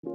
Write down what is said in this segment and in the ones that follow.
Thank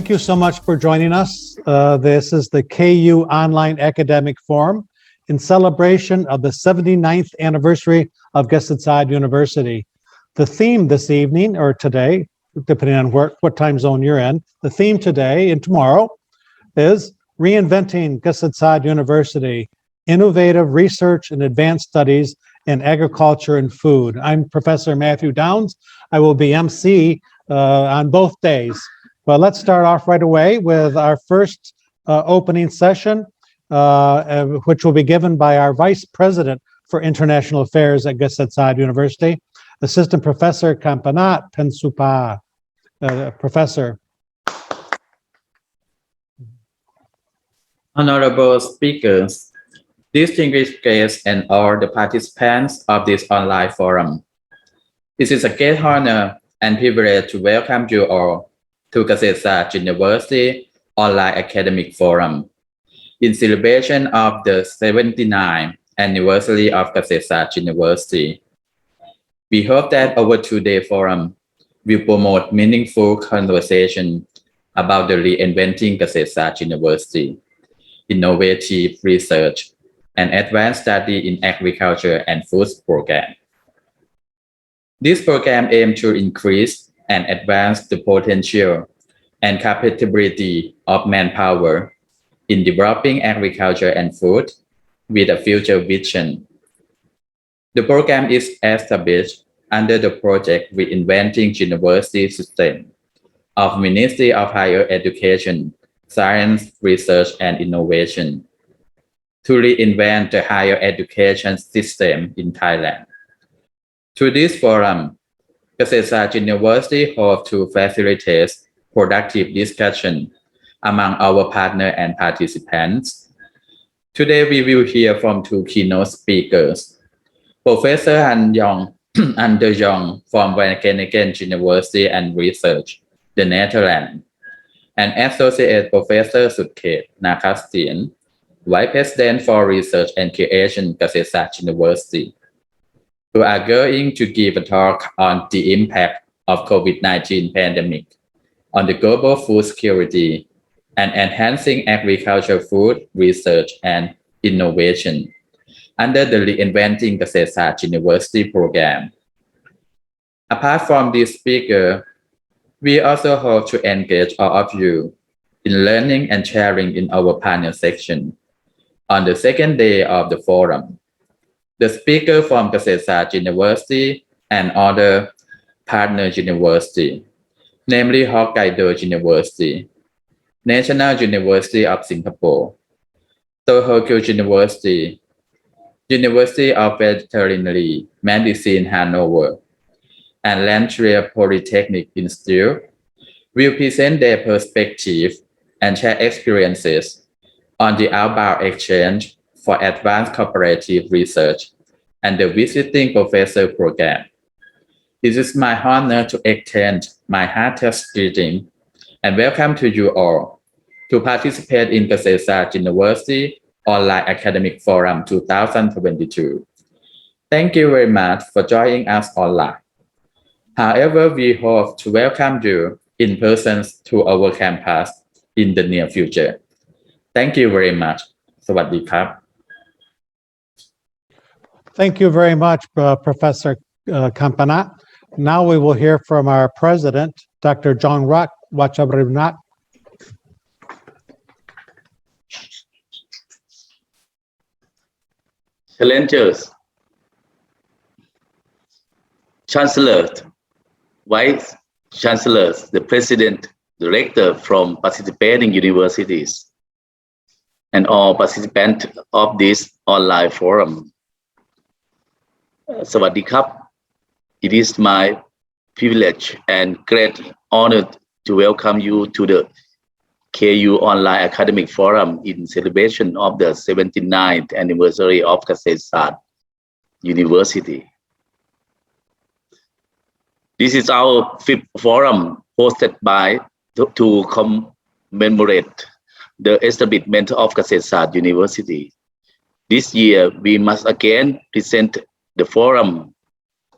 you so much for joining us. This is the KU Online Academic Forum in celebration of the 79th anniversary of Gesed University. The theme this evening, or today, depending on what time zone you're in, the theme today and tomorrow is Reinventing Gesed University, Innovative Research and Advanced Studies in Agriculture and Food. I'm Professor Matthew Downs. I will be MC on both days. But let's start off right away with our first opening session, which will be given by our Vice President for International Affairs at Gesed University, Assistant Professor Kampanat Pensupa. Professor. Honorable speakers, distinguished guests, and all the participants of this online forum. It is a great honor and privilege to welcome you all to Gesed University Online Academic Forum in celebration of the 79th anniversary of Gesed University. We hope that our two-day forum will promote meaningful conversation about the reinventing Gesed University, innovative research, and advanced study in agriculture and food program. This program aims to increase and advance the potential and capability of manpower in developing agriculture and food with a future vision. The program is established under the project Reinventing University System of Ministry of Higher Education, Science, Research, and Innovation to reinvent the higher education system in Thailand. Through this forum, Gesed University hopes to facilitate productive discussion among our partners and participants. Today, we will hear from two keynote speakers, Professor Han Yong Ander Jong from Wageningen University and Research, the Netherlands, and Associate Professor Sukhet Nakastien, Vice President for Research and Creation, Gesed University, who are going to give a talk on the impact of COVID-19 pandemic on the global food security and enhancing agricultural food research and innovation under the Reinventing Gesed University program. Apart from this speaker, we also hope to engage all of you in learning and sharing in our panel section on the second day of the forum. The speaker from Gesed University and other partner university, namely Hokkaido University, National University of Singapore, Tohoku University, University of Veterinary Medicine Hanover, and Lancia Polytechnic Institute, will present their perspective and share experiences on the outbound exchange for advanced cooperative research and the visiting professor program. It is my honor to extend my heartiest greeting and welcome to you all to participate in Gesed University Online Academic Forum 2022. Thank you very much for joining us online. However, we hope to welcome you in person to our campus in the near future. Thank you very much. สวัสดีครับ Thank you very much, Professor Kampanat. Now we will hear from our president, Dr. Jongrak Wachabrunat. Challengers, chancellors, vice chancellors, the president, director from participating universities, and all participants of this online forum. สวัสดีครับ It is my privilege and great honor to welcome you to the KU Online Academic Forum in celebration of the 79th anniversary of Kasetsart University. This is our fifth forum hosted to commemorate the establishment of Kasetsart University. This year, we must again present the forum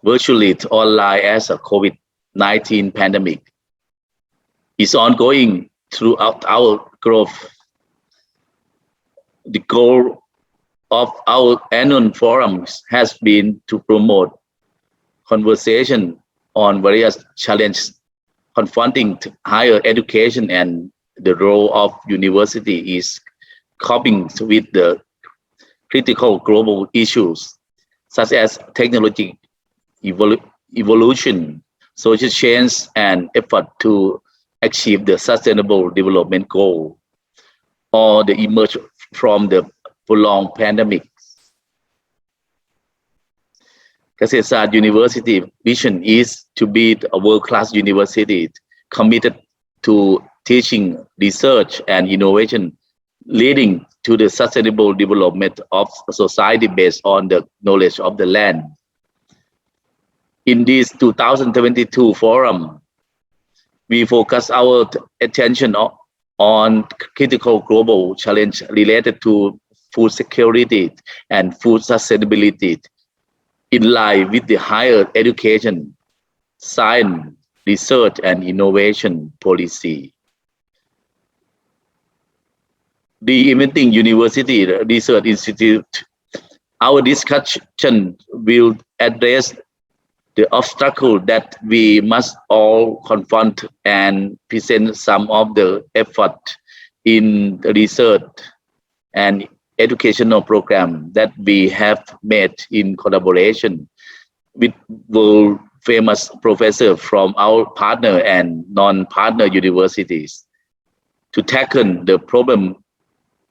virtually online as a COVID-19 pandemic is ongoing throughout our growth. The goal of our annual forums has been to promote conversation on various challenges confronting higher education and the role of university is coping with the critical global issues such as technology evolution, social change, and effort to achieve the sustainable development goal or the emerge from the prolonged pandemic. Kasetsart University vision is to be a world-class university committed to teaching, research, and innovation, leading to the sustainable development of society based on the knowledge of the land. In this 2022 forum, we focus our attention on critical global challenge related to food security and food sustainability in line with the higher education, science, research, and innovation policy. The Inventing University Research Institute, our discussion will address the obstacle that we must all confront and present some of the effort in the research and educational program that we have made in collaboration with world famous professors from our partner and non-partner universities to tackle the problem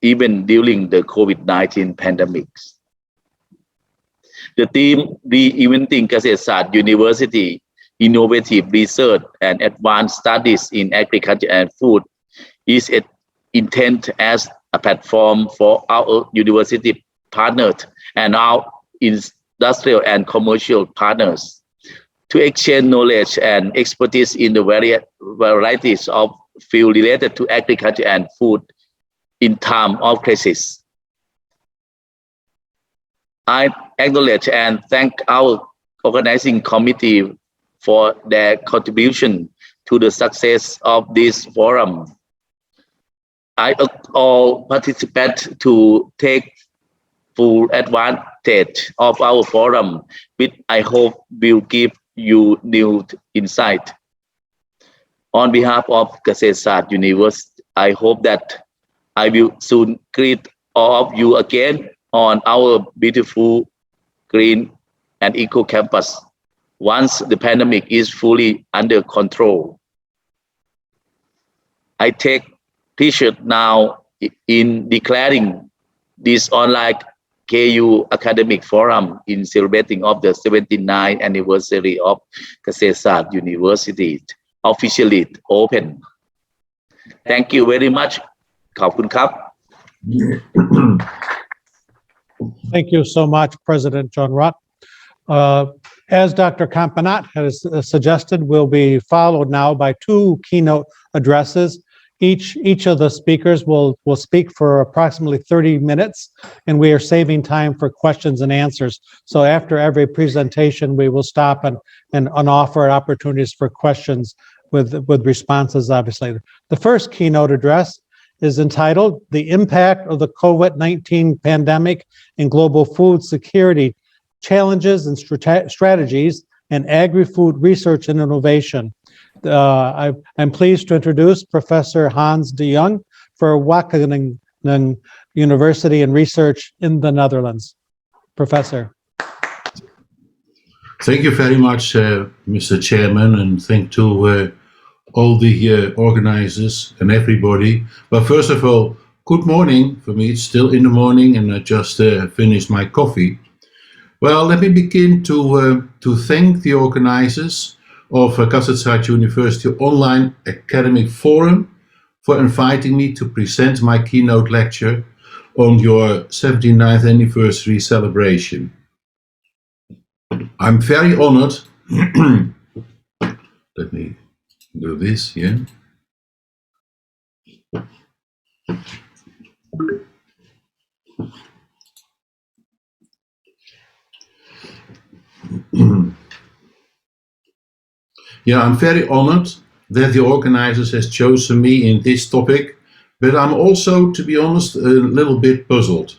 even during the COVID-19 pandemic. The theme Reinventing Kasetsart University Innovative Research and Advanced Studies in Agriculture and Food is intended as a platform for our university partners and our industrial and commercial partners to exchange knowledge and expertise in the varieties of fields related to agriculture and food in time of crisis. I acknowledge and thank our organizing committee for their contribution to the success of this forum. I urge all participants to take full advantage of our forum, which I hope will give you new insight. On behalf of Kasetsart University, I hope that I will soon greet all of you again on our beautiful green and eco campus once the pandemic is fully under control. I take pleasure now in declaring this online KU Academic Forum in celebrating of the 79th anniversary of Kasetsart University officially open. Thank you very much. ขอบคุณครับ Thank you so much, President John Rutt. As Dr. Kampanat has suggested, will be followed now by two keynote addresses. Each of the speakers will speak for approximately 30 minutes, and we are saving time for questions and answers. So after every presentation, we will stop and offer opportunities for questions with responses, obviously. The first keynote address is entitled The Impact of the COVID-19 Pandemic and Global Food Security Challenges and Strategies in Agri-Food Research and Innovation. I'm pleased to introduce Professor Hans de Jong for Wageningen University and Research in the Netherlands. Professor. Thank you very much, Mr. Chairman, and thank to all the organizers and everybody. But first of all, good morning. For me, it's still in the morning, and I just finished my coffee. Well, let me begin to thank the organizers of Kasetsart University Online Academic Forum for inviting me to present my keynote lecture on your 79th anniversary celebration. I'm very honored. Let me do this here. Yeah, I'm very honored that the organizers has chosen me in this topic, but I'm also, to be honest, a little bit puzzled.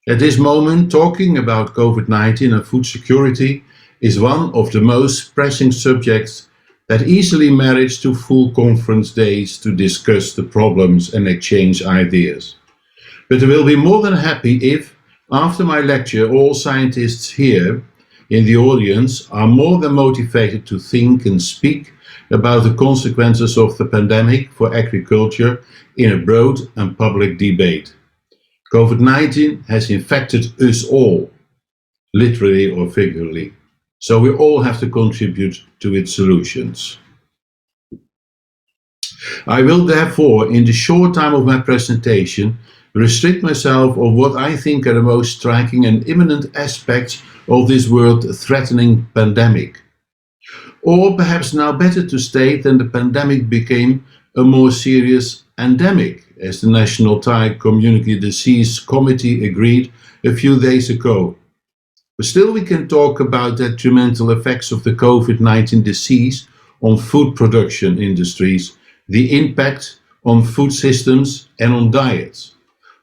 At this moment, talking about COVID-19 and food security is one of the most pressing subjects that easily merits to full conference days to discuss the problems and exchange ideas. But I will be more than happy if, after my lecture, all scientists here in the audience are more than motivated to think and speak about the consequences of the pandemic for agriculture in a broad and public debate. COVID-19 has infected us all, literally or figuratively, so we all have to contribute to its solutions. I will therefore, in the short time of my presentation, restrict myself of what I think are the most striking and imminent aspects of this world-threatening pandemic. Or perhaps now better to state that the pandemic became a more serious endemic, as the National Thai Community Disease Committee agreed a few days ago. But still we can talk about detrimental effects of the COVID-19 disease on food production industries, the impact on food systems and on diets.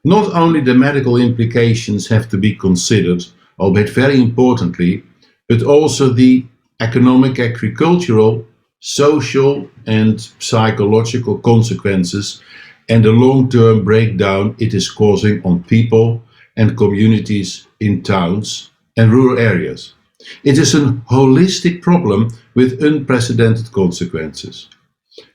Not only the medical implications have to be considered, albeit very importantly, but also the economic, agricultural, social and psychological consequences and the long-term breakdown it is causing on people and communities in towns and rural areas. It is a holistic problem with unprecedented consequences.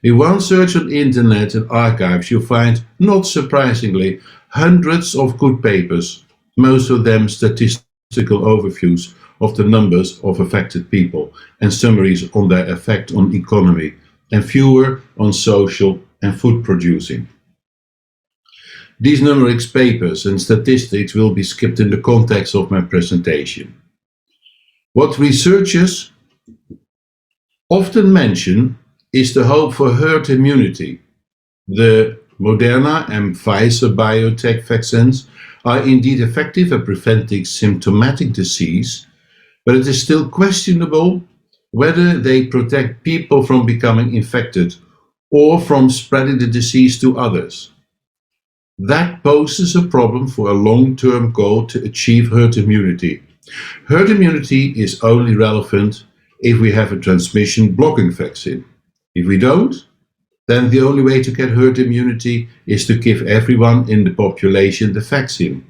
In one search on the internet and archives, you'll find, not surprisingly, hundreds of good papers, most of them statistical overviews of the numbers of affected people and summaries on their effect on economy, and fewer on social and food producing. These numerous papers and statistics will be skipped in the context of my presentation. What researchers often mention is the hope for herd immunity. The Moderna and Pfizer biotech vaccines are indeed effective at preventing symptomatic disease, but it is still questionable whether they protect people from becoming infected or from spreading the disease to others. That poses a problem for a long-term goal to achieve herd immunity. Herd immunity is only relevant if we have a transmission blocking vaccine. If we don't, then the only way to get herd immunity is to give everyone in the population the vaccine.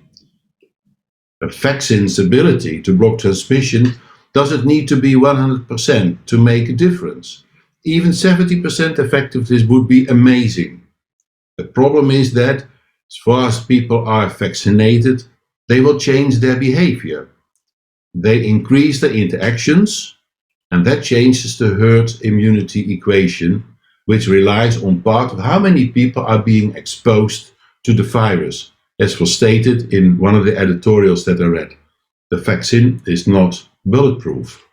A vaccine's ability to block transmission doesn't need to be 100% to make a difference. Even 70% effectiveness would be amazing. The problem is that as far as people are vaccinated, they will change their behavior. They increase their interactions, and that changes the herd immunity equation, which relies on part of how many people are being exposed to the virus, as was stated in one of the editorials that I read. The vaccine is not bulletproof.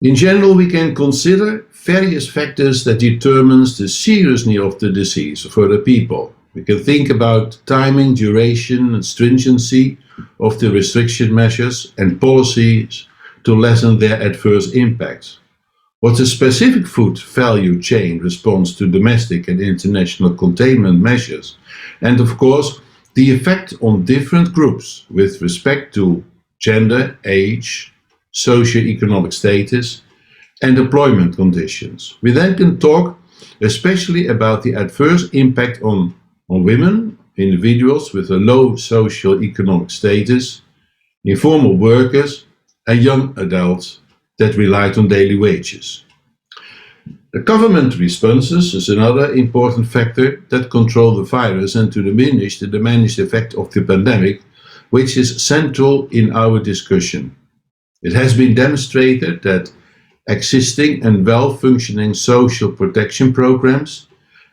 In general, we can consider various factors that determines the seriousness of the disease for the people. We can think about timing, duration, and stringency of the restriction measures and policies to lessen their adverse impacts. What the specific food value chain responds to domestic and international containment measures, and of course, the effect on different groups with respect to gender, age, socio-economic status, and employment conditions. We then can talk especially about the adverse impact on women, individuals with a low socio-economic status, informal workers, and young adults that relied on daily wages. The government responses is another important factor that control the virus and to diminish the diminished effect of the pandemic, which is central in our discussion. It has been demonstrated that existing and well-functioning social protection programs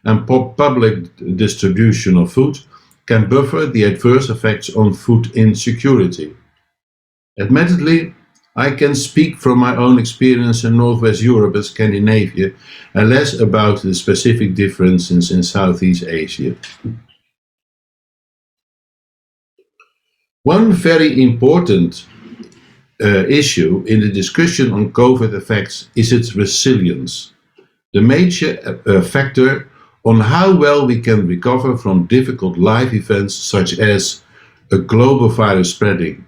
and public distribution of food can buffer the adverse effects on food insecurity. Admittedly, I can speak from my own experience in Northwest Europe and Scandinavia and less about the specific differences in Southeast Asia. One very important issue in the discussion on COVID effects is its resilience, the major factor on how well we can recover from difficult life events such as a global virus spreading.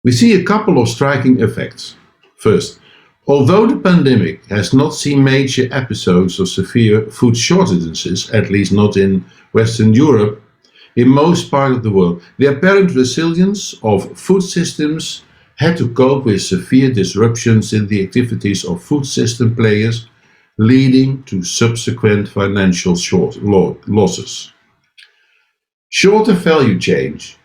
We see a couple of striking effects. First, although the pandemic has not seen major episodes of severe food shortages, at least not in Western Europe, in most parts of the world, the apparent resilience of food systems had to cope with severe disruptions in the activities of food system players, leading to subsequent financial losses. Shorter value chains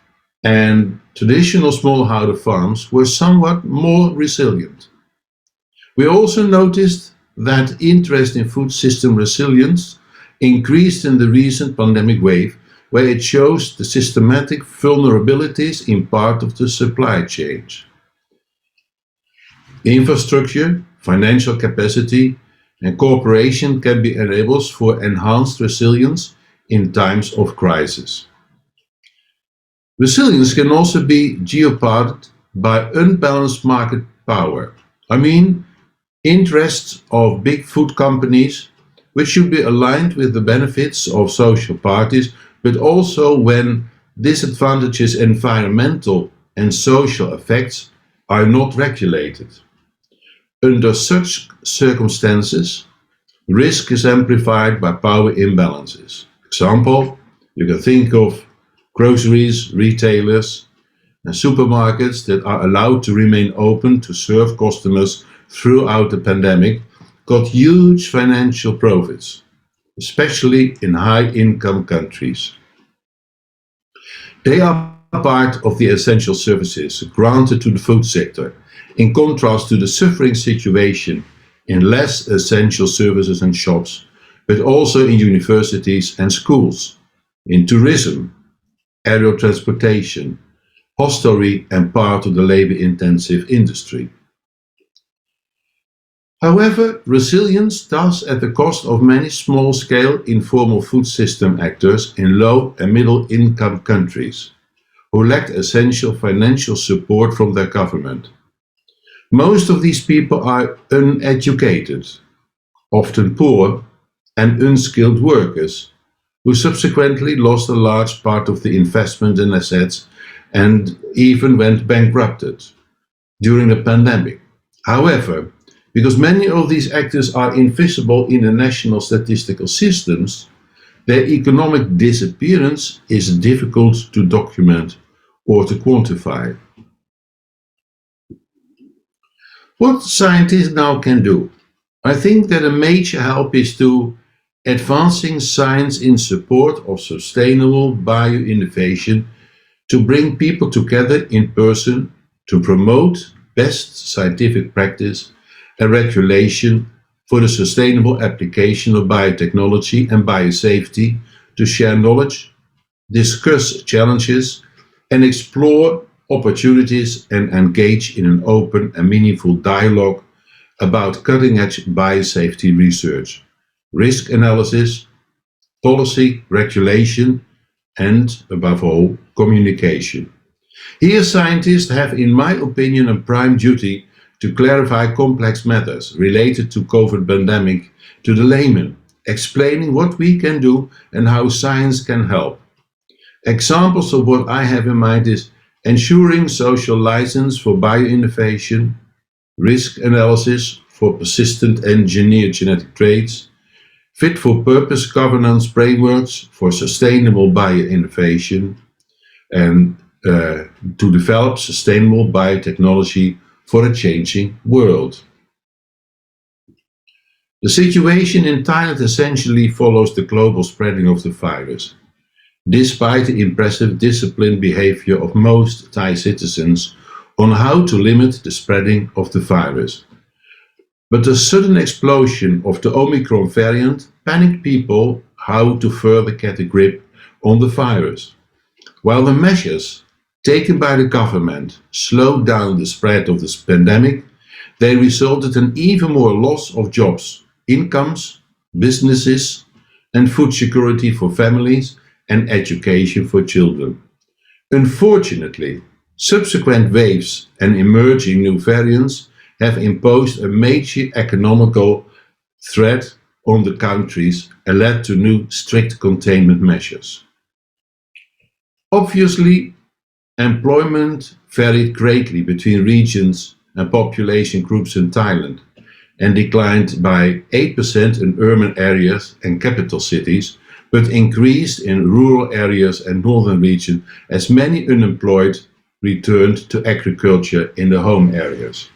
and traditional smallholder farms were somewhat more resilient. We also noticed that interest in food system resilience increased in the recent pandemic wave, where it shows the systematic vulnerabilities in part of the supply chains. Infrastructure, financial capacity, and cooperation can be enablers for enhanced resilience in times of crisis. Resilience can also be jeopardized by unbalanced market power. I mean, interests of big food companies, which should be aligned with the benefits of social parties, but also when disadvantages environmental and social effects are not regulated. Under such circumstances, risk is amplified by power imbalances. Example, you can think of groceries, retailers, and supermarkets that are allowed to remain open to serve customers throughout the pandemic got huge financial profits, especially in high-income countries. They are part of the essential services granted to the food sector, in contrast to the suffering situation in less essential services and shops, but also in universities and schools, in tourism, aerial transportation, hostelry, and part of the labor-intensive industry. However, resilience does at the cost of many small-scale informal food system actors in low and middle-income countries, who lacked essential financial support from their government. Most of these people are uneducated, often poor, and unskilled workers, who subsequently lost a large part of the investment in assets and even went bankrupted during the pandemic. However, because many of these actors are invisible in the national statistical systems, their economic disappearance is difficult to document or to quantify. What scientists now can do? I think that a major help is to advancing science in support of sustainable bio-innovation, to bring people together in person to promote best scientific practice and regulation for the sustainable application of biotechnology and biosafety, to share knowledge, discuss challenges, and explore opportunities and engage in an open and meaningful dialogue about cutting-edge biosafety research, risk analysis, policy, regulation, and, above all, communication. Here, scientists have, in my opinion, a prime duty to clarify complex matters related to COVID pandemic to the layman, explaining what we can do and how science can help. Examples of what I have in mind is ensuring social license for bioinnovation, risk analysis for persistent engineered genetic traits, fit-for-purpose governance frameworks for sustainable bioinnovation, and to develop sustainable biotechnology for a changing world. The situation in Thailand essentially follows the global spreading of the virus. Despite the impressive disciplined behavior of most Thai citizens on how to limit the spreading of the virus, But the sudden explosion of the Omicron variant panicked people how to further get a grip on the virus. While the measures taken by the government slowed down the spread of this pandemic, they resulted in even more loss of jobs, incomes, businesses, and food security for families and education for children. Unfortunately, subsequent waves and emerging new variants have imposed a major economical threat on the countries and led to new strict containment measures. Obviously, employment varied greatly between regions and population groups in Thailand and declined by 8% in urban areas and capital cities, but increased in rural areas and northern region as many unemployed returned to agriculture in the home areas.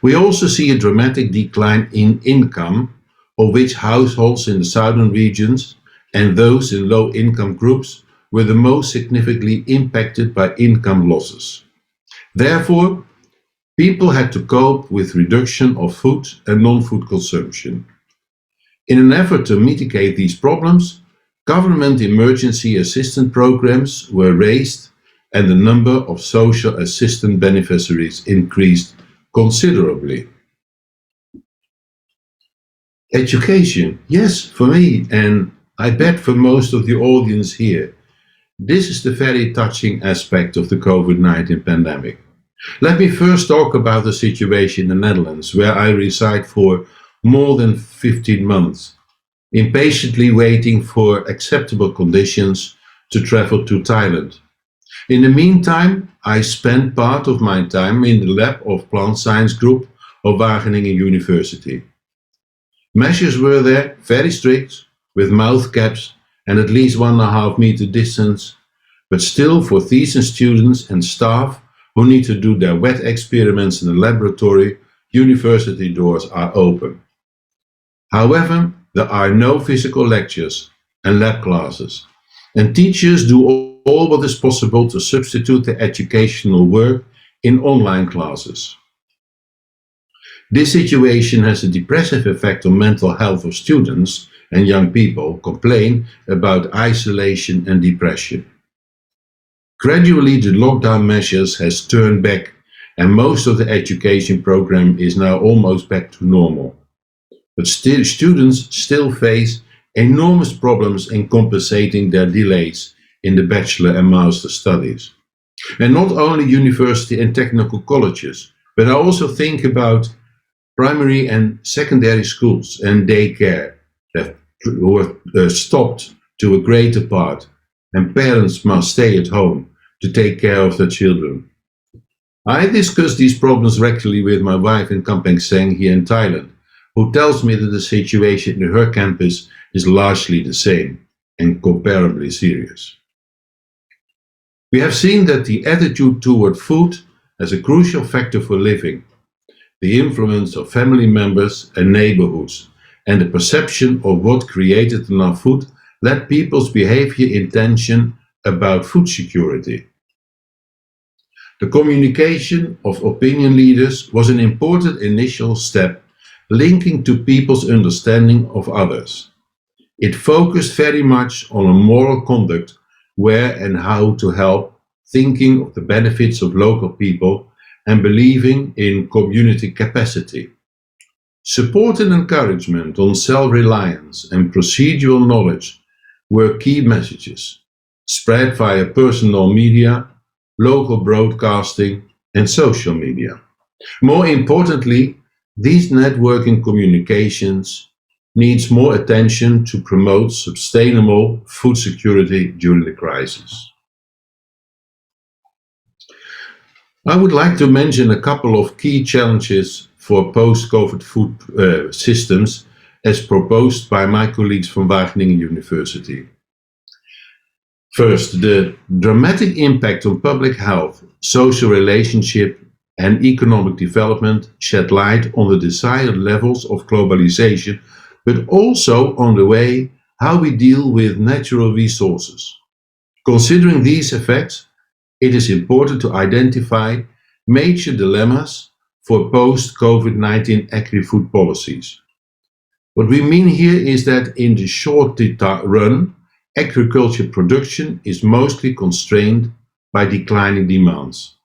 We also see a dramatic decline in income, of which households in the southern regions and those in low-income groups were the most significantly impacted by income losses. Therefore, people had to cope with reduction of food and non-food consumption. In an effort to mitigate these problems, government emergency assistance programs were raised and the number of social assistance beneficiaries increased considerably. Education, yes, for me, and I bet for most of the audience here, this is the very touching aspect of the COVID-19 pandemic. Let me first talk about the situation in the Netherlands, where I reside for more than 15 months, impatiently waiting for acceptable conditions to travel to Thailand. In the meantime, I spent part of my time in the lab of Plant Science Group of Wageningen University. Measures were there very strict, with mouth caps and at least 1.5 meter distance, but still for thesis students and staff who need to do their wet experiments in the laboratory, university doors are open. However, there are no physical lectures and lab classes, and teachers do all what is possible to substitute their educational work in online classes. This situation has a depressive effect on mental health of students, and young people complain about isolation and depression. Gradually, the lockdown measures has turned back, and most of the education program is now almost back to normal. But still, students still face enormous problems in compensating their delays in the bachelor and master studies. And not only university and technical colleges, but I also think about primary and secondary schools and daycare that were stopped to a greater part, and parents must stay at home to take care of their children. I discuss these problems regularly with my wife in Kampeng Seng here in Thailand, who tells me that the situation in her campus is largely the same and comparably serious. We have seen that the attitude toward food as a crucial factor for living, the influence of family members and neighborhoods, and the perception of what created enough food led people's behavior in tension about food security. The communication of opinion leaders was an important initial step linking to people's understanding of others. It focused very much on a moral conduct, where and how to help, thinking of the benefits of local people, and believing in community capacity. Support and encouragement on self-reliance and procedural knowledge were key messages, spread via personal media, local broadcasting, and social media. More importantly, these networking communications needs more attention to promote sustainable food security during the crisis. I would like to mention a couple of key challenges for post-COVID food systems as proposed by my colleagues from Wageningen University. First, the dramatic impact on public health, social relationship, and economic development shed light on the desired levels of globalization, but also on the way how we deal with natural resources. Considering these effects, it is important to identify major dilemmas for post-COVID-19 agri-food policies. What we mean here is that in the short run, agriculture production is mostly constrained by declining demands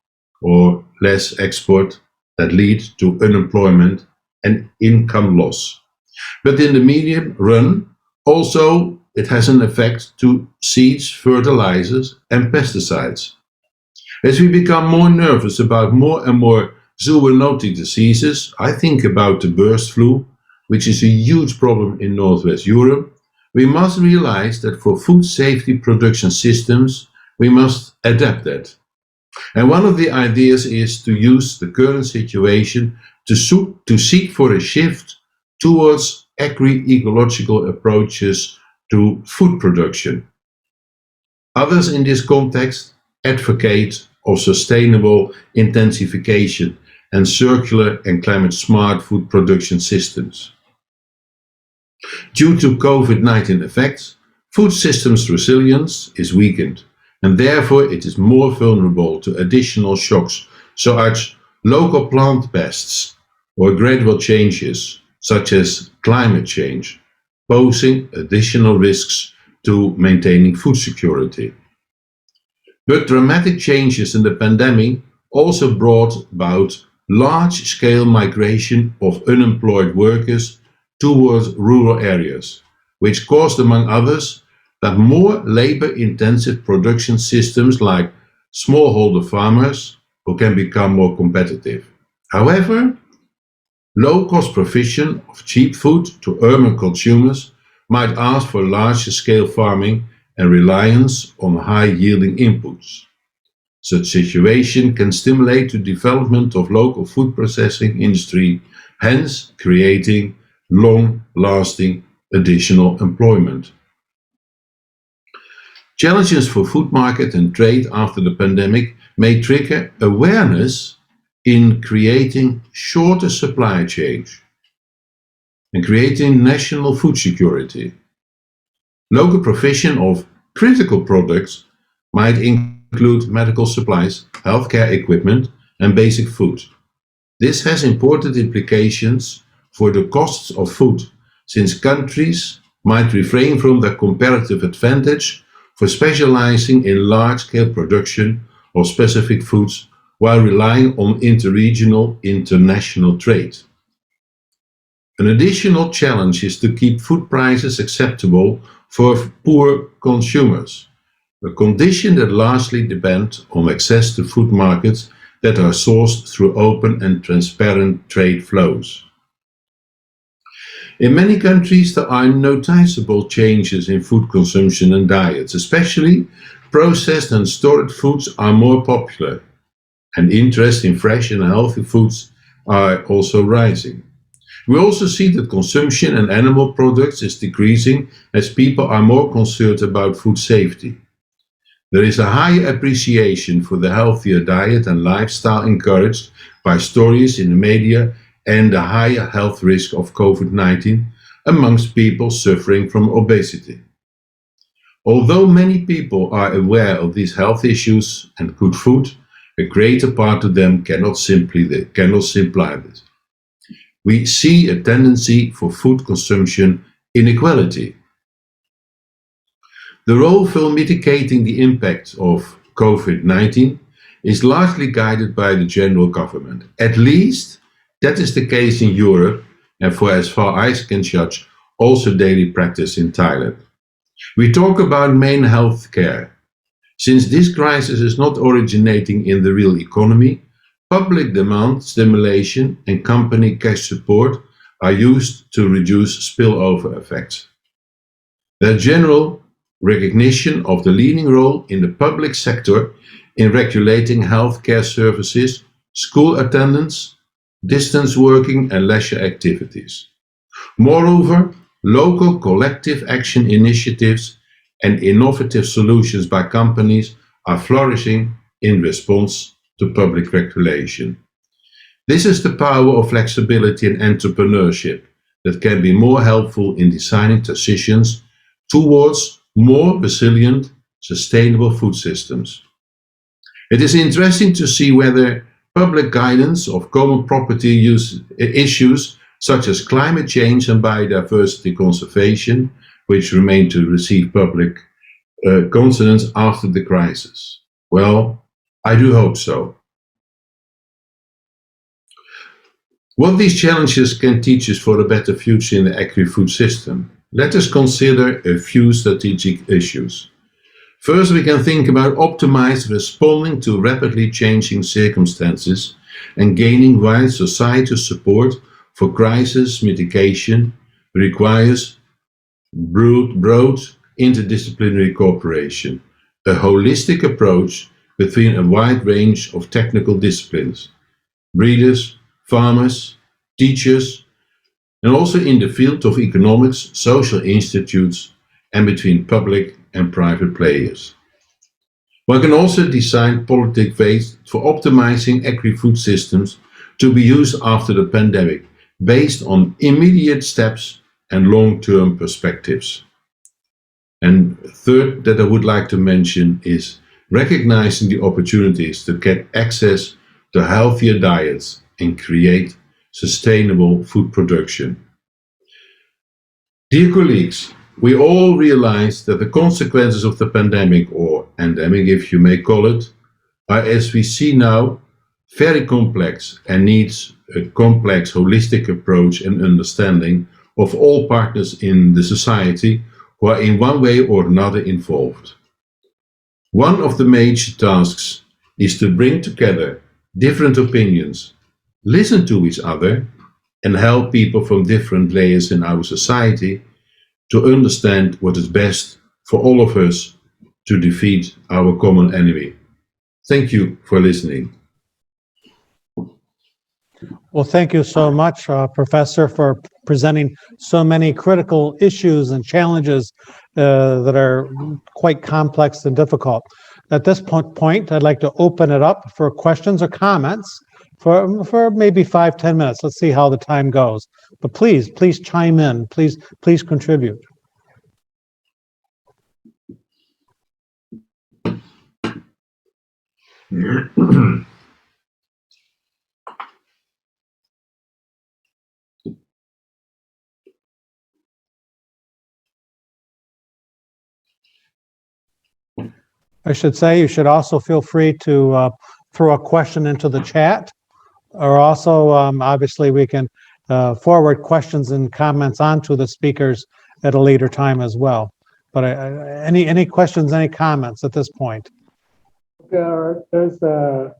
or less export that lead to unemployment and income loss. But in the medium run, also it has an effect to seeds, fertilizers and pesticides. As we become more nervous about more and more zoonotic diseases, I think about the bird flu, which is a huge problem in Northwest Europe. We must realize that for food safety production systems, we must adapt that. And one of the ideas is to use the current situation to seek for a shift towards agri-ecological approaches to food production. Others in this context advocate of sustainable intensification and circular and climate-smart food production systems. Due to COVID-19 effects, food systems resilience is weakened, and therefore it is more vulnerable to additional shocks, such as local plant pests or gradual changes, such as climate change, posing additional risks to maintaining food security. But dramatic changes in the pandemic also brought about large-scale migration of unemployed workers towards rural areas, which caused, among others, that more labor-intensive production systems like smallholder farmers who can become more competitive. However, low-cost provision of cheap food to urban consumers might ask for larger-scale farming and reliance on high-yielding inputs. Such situation can stimulate the development of local food processing industry, hence creating long-lasting additional employment. Challenges for food market and trade after the pandemic may trigger awareness in creating shorter supply chains and creating national food security. Local provision of critical products might include medical supplies, healthcare equipment, and basic food. This has important implications for the costs of food, since countries might refrain from their comparative advantage for specializing in large-scale production of specific foods while relying on interregional, international trade. An additional challenge is to keep food prices acceptable for poor consumers, a condition that largely depends on access to food markets that are sourced through open and transparent trade flows. In many countries, there are noticeable changes in food consumption and diets, especially processed and stored foods are more popular, and interest in fresh and healthy foods are also rising. We also see that consumption in animal products is decreasing as people are more concerned about food safety. There is a higher appreciation for the healthier diet and lifestyle encouraged by stories in the media and the higher health risk of COVID-19 amongst people suffering from obesity. Although many people are aware of these health issues and good food, a greater part of them cannot simply this. We see a tendency for food consumption inequality. The role for mitigating the impact of COVID-19 is largely guided by the general government. At least that is the case in Europe, and for as far as I can judge, also daily practice in Thailand. We talk about main health care. Since this crisis is not originating in the real economy, public demand stimulation and company cash support are used to reduce spillover effects. The general recognition of the leading role in the public sector in regulating healthcare services, school attendance, distance working and leisure activities. Moreover, local collective action initiatives and innovative solutions by companies are flourishing in response to public regulation. This is the power of flexibility and entrepreneurship that can be more helpful in designing transitions towards more resilient, sustainable food systems. It is interesting to see whether public guidance of common property use issues such as climate change and biodiversity conservation, which remain to receive public consonance after the crisis? Well, I do hope so. What these challenges can teach us for a better future in the agri-food system? Let us consider a few strategic issues. First, we can think about optimized responding to rapidly changing circumstances and gaining wide societal support for crisis mitigation requires broad interdisciplinary cooperation, a holistic approach between a wide range of technical disciplines, breeders, farmers, teachers, and also in the field of economics, social institutes, and between public and private players. One can also design politic ways for optimizing agri-food systems to be used after the pandemic, based on immediate steps and long-term perspectives. And third that I would like to mention is recognizing the opportunities to get access to healthier diets and create sustainable food production. Dear colleagues, we all realize that the consequences of the pandemic, or endemic if you may call it, are, as we see now, very complex and needs a complex holistic approach and understanding of all partners in the society who are in one way or another involved. One of the major tasks is to bring together different opinions, listen to each other, and help people from different layers in our society to understand what is best for all of us to defeat our common enemy. Thank you for listening. Well, thank you so much, Professor, for presenting so many critical issues and challenges that are quite complex and difficult. At this point, I'd like to open it up for questions or comments for maybe 5-10 minutes. Let's see how the time goes. But please chime in. Please contribute. I should say you should also feel free to throw a question into the chat, or also obviously we can forward questions and comments onto the speakers at a later time as well. But any questions, any comments at this point? There's a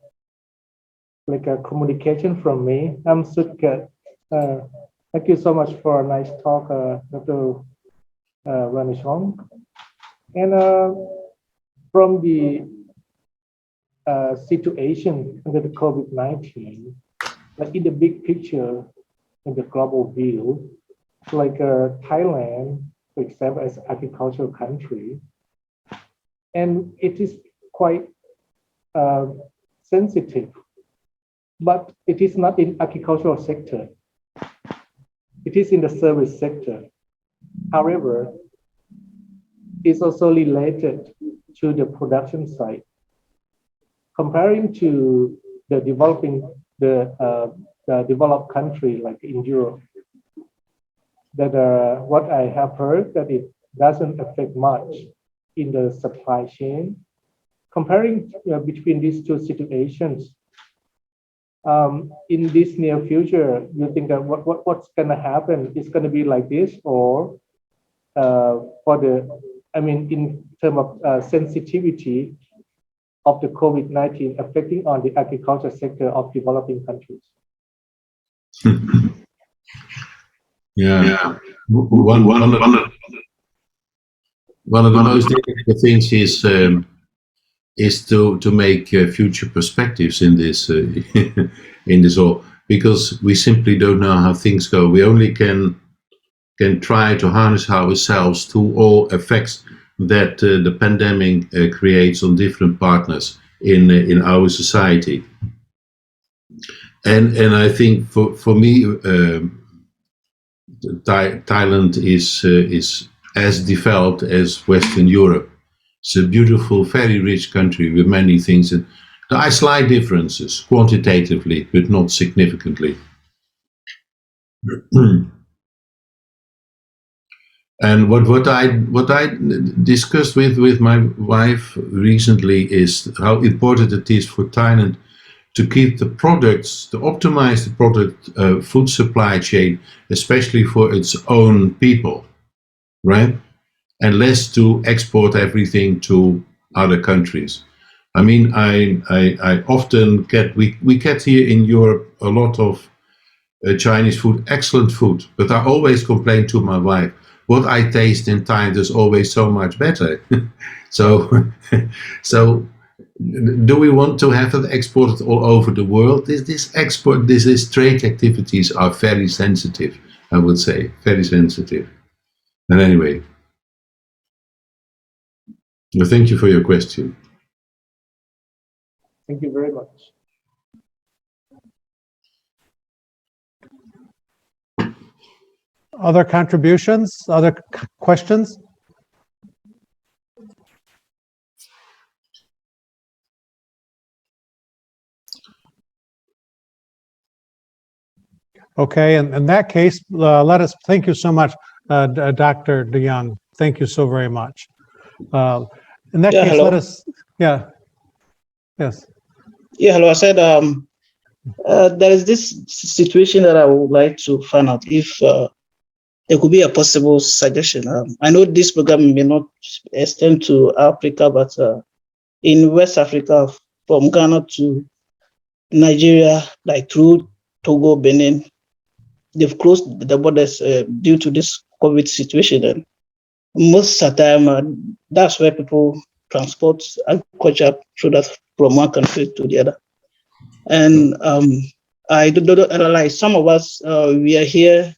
communication from me. I'm Sutkat. Thank you so much for a nice talk, Dr. Ranishong. And from the situation under the COVID-19, like in the big picture, in the global view, like Thailand, for example, as an agricultural country, and it is quite sensitive, but it is not in agricultural sector. It is in the service sector. However, it's also related to the production side. Comparing to the developed country like in Europe, that what I have heard that it doesn't affect much in the supply chain. Comparing between these two situations, in this near future, you think that what's going to happen is going to be like this, or in terms of sensitivity of the COVID-19 affecting on the agriculture sector of developing countries? Yeah. One of the most difficult things is to make future perspectives in this in this all, because we simply don't know how things go. We only can try to harness ourselves to all effects that the pandemic creates on different partners in our society. And I think for me, Thailand is as developed as Western Europe. It's a beautiful, very rich country with many things. And There are slight differences quantitatively, but not significantly. And what I discussed with my wife recently is how important it is for Thailand to keep the products, to optimize the product food supply chain, especially for its own people, right? And less to export everything to other countries. I mean, I often we get here in Europe a lot of Chinese food, excellent food, but I always complain to my wife, what I taste in Thailand is always so much better. so, so do we want to have it exported all over the world? These trade activities are very sensitive, I would say, very sensitive. And anyway, well, thank you for your question. Thank you very much. Other contributions, other questions? Okay, in that case, let us, thank you so much, Dr. DeYoung. Thank you so very much. In that case, hello. let us, yes. Yeah, hello. I said there is this situation that I would like to find out if there could be a possible suggestion. I know this program may not extend to Africa, but in West Africa, from Ghana to Nigeria, like through Togo, Benin, they've closed the borders due to this COVID situation. And most of the time, that's where people transport agriculture products from one country to the other. And I don't like some of us, we are here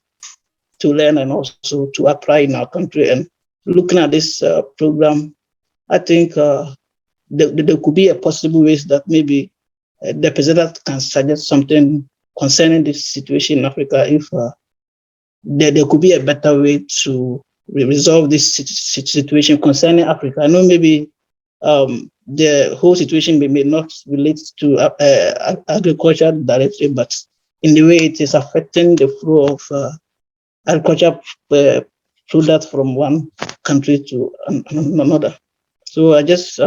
to learn and also to apply in our country. And looking at this program, I think there could be a possible ways that maybe the president can suggest something concerning this situation in Africa if there could be a better way to resolve this situation concerning Africa. I know maybe the whole situation may not relate to agriculture directly, but in the way it is affecting the flow of agriculture products from one country to another. So I just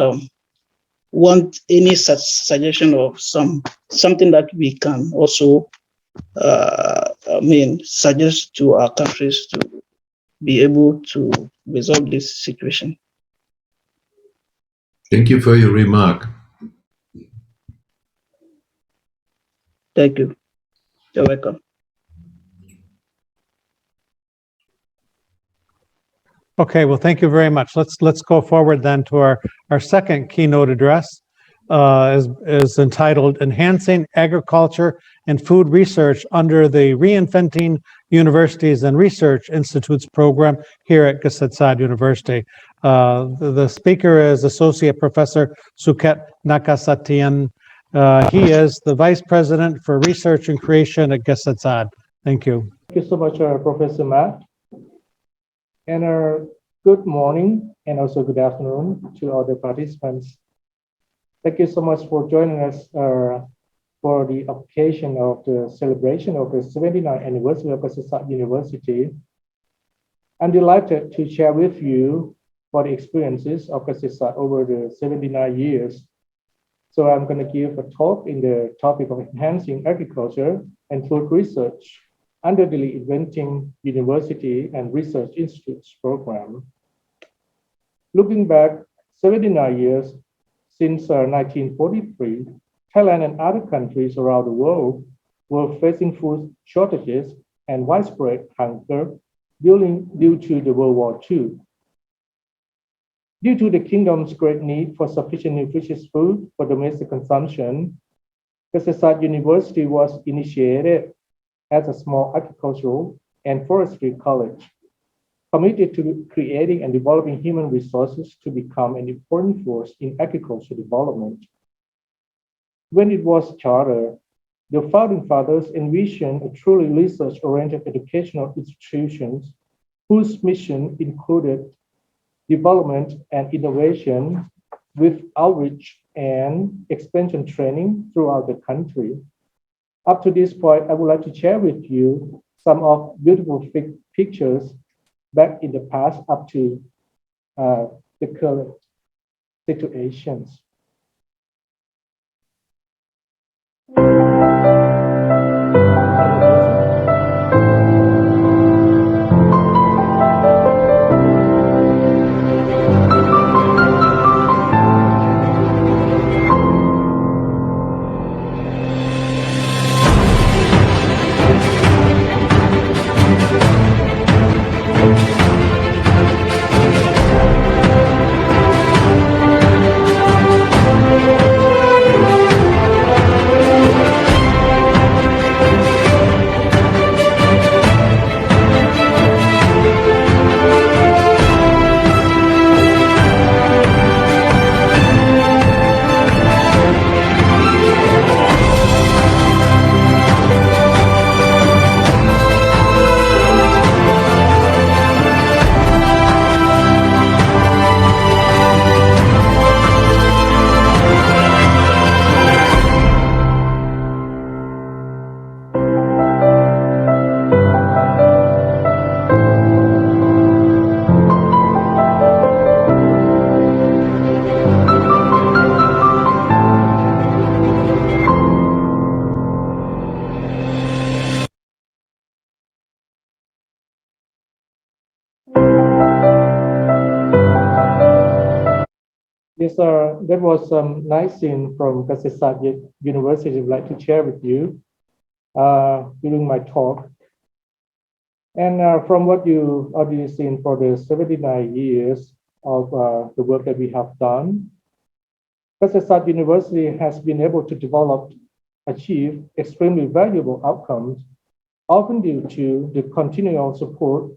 want any such suggestion of something that we can also suggest to our countries to be able to resolve this situation. Thank you for your remark. Thank you. You're welcome. Okay, well, thank you very much. Let's go forward then to our second keynote address. Is entitled Enhancing Agriculture and Food Research under the Reinventing Universities and Research Institutes program here at Kasetsad University. The speaker is Associate Professor Suket Nakasatian. He is the Vice President for Research and Creation at Kasetsad. Thank you. Thank you so much, Professor Matt. And good morning and also good afternoon to all the participants. Thank you so much for joining us for the occasion of the celebration of the 79th anniversary of Kasetsad University. I'm delighted to share with you for the experiences of Kasetsad over the 79 years. So I'm going to give a talk in the topic of enhancing agriculture and food research under the Reinventing University and Research Institutes program. Looking back 79 years, since 1943, Thailand and other countries around the world were facing food shortages and widespread hunger due to the World War II. Due to the kingdom's great need for sufficient nutritious food for domestic consumption, Kasetsad University was initiated as a small agricultural and forestry college, committed to creating and developing human resources to become an important force in agriculture development. When it was chartered, the founding fathers envisioned a truly research-oriented educational institution whose mission included development and innovation with outreach and expansion training throughout the country. Up to this point, I would like to share with you some of beautiful pictures back in the past up to the current situations. Yes, sir. That was some nice scene from Kasetsat University I'd like to share with you during my talk. And from what you already seen for the 79 years of the work that we have done, Kasetsat University has been able to achieve extremely valuable outcomes, often due to the continual support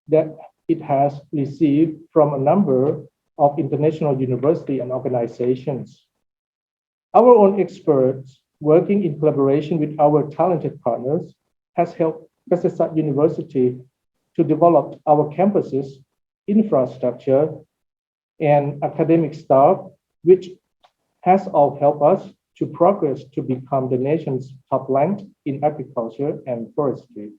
that it has received from a number of international university and organizations. Our own experts, working in collaboration with our talented partners, has helped Kasetsat University to develop our campuses, infrastructure, and academic staff, which has all helped us to progress to become the nation's top ranked in agriculture and forestry.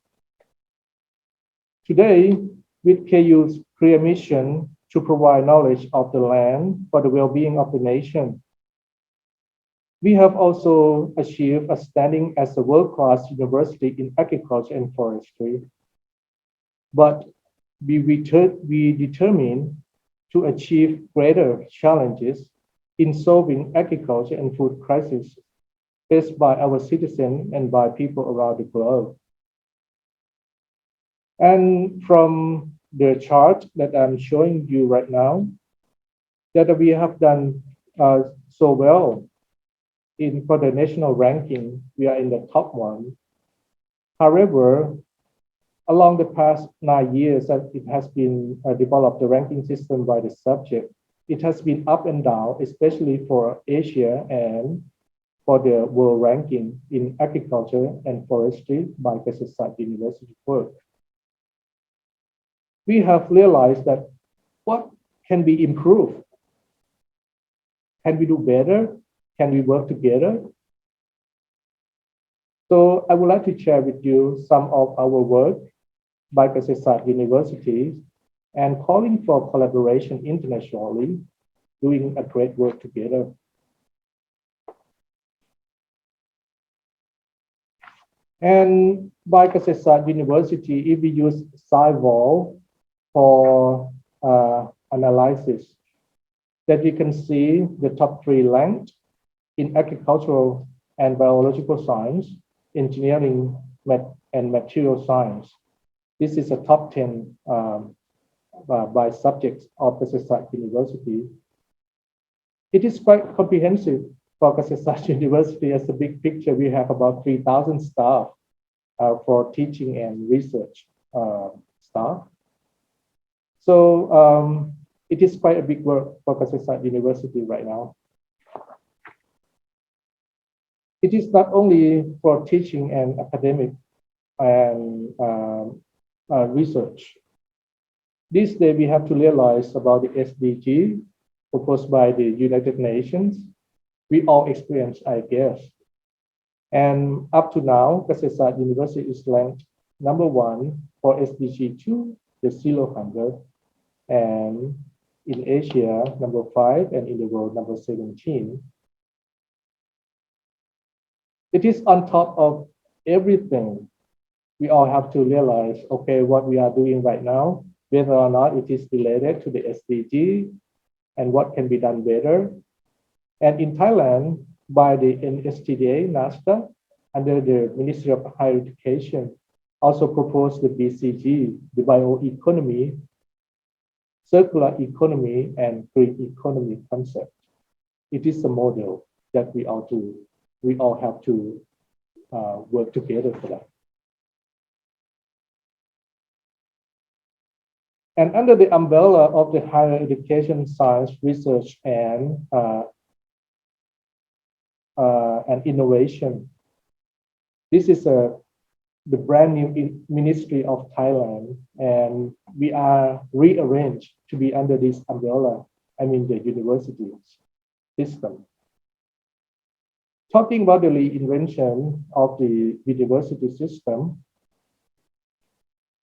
Today, with KU's clear mission to provide knowledge of the land for the well-being of the nation, we have also achieved a standing as a world-class university in agriculture and forestry. But we determine to achieve greater challenges in solving agriculture and food crisis faced by our citizens and by people around the globe. And from the chart that I'm showing you right now, that we have done so well for the national ranking, we are in the top one. However, along the past 9 years that it has been developed the ranking system by the subject, it has been up and down, especially for Asia and for the world ranking in agriculture and forestry by Kasetsat University work. We have realized that what can be improved? Can we do better? Can we work together? So I would like to share with you some of our work by Kasetsat University and calling for collaboration internationally, doing a great work together. And by Kasetsat University, if we use SciVol for analysis, that you can see the top 3 ranked in agricultural and biological science, engineering, and material science. This is a top 10 by subjects of Kasetsat University. It is quite comprehensive for Kasetsat University. As a big picture, we have about 3,000 staff for teaching and research staff. So it is quite a big work for Kasetsat University right now. It is not only for teaching and academic and research. This day we have to realize about the SDG proposed by the United Nations. We all experience, I guess. And up to now, Kasetsart University is ranked #1 for SDG 2, the zero hunger, and in Asia, #5, and in the world, #17. It is on top of everything. We all have to realize, okay, what we are doing right now, whether or not it is related to the SDG and what can be done better. And in Thailand, by the NSTDA, NASDA, under the Ministry of Higher Education, also proposed the BCG, the bioeconomy, circular economy, and green economy concept. It is a model that we all have to work together for that. And under the umbrella of the higher education, science, research, and innovation, this is the brand new Ministry of Thailand, and we are rearranged to be under this umbrella, I mean the university system. Talking about the reinvention of the university system,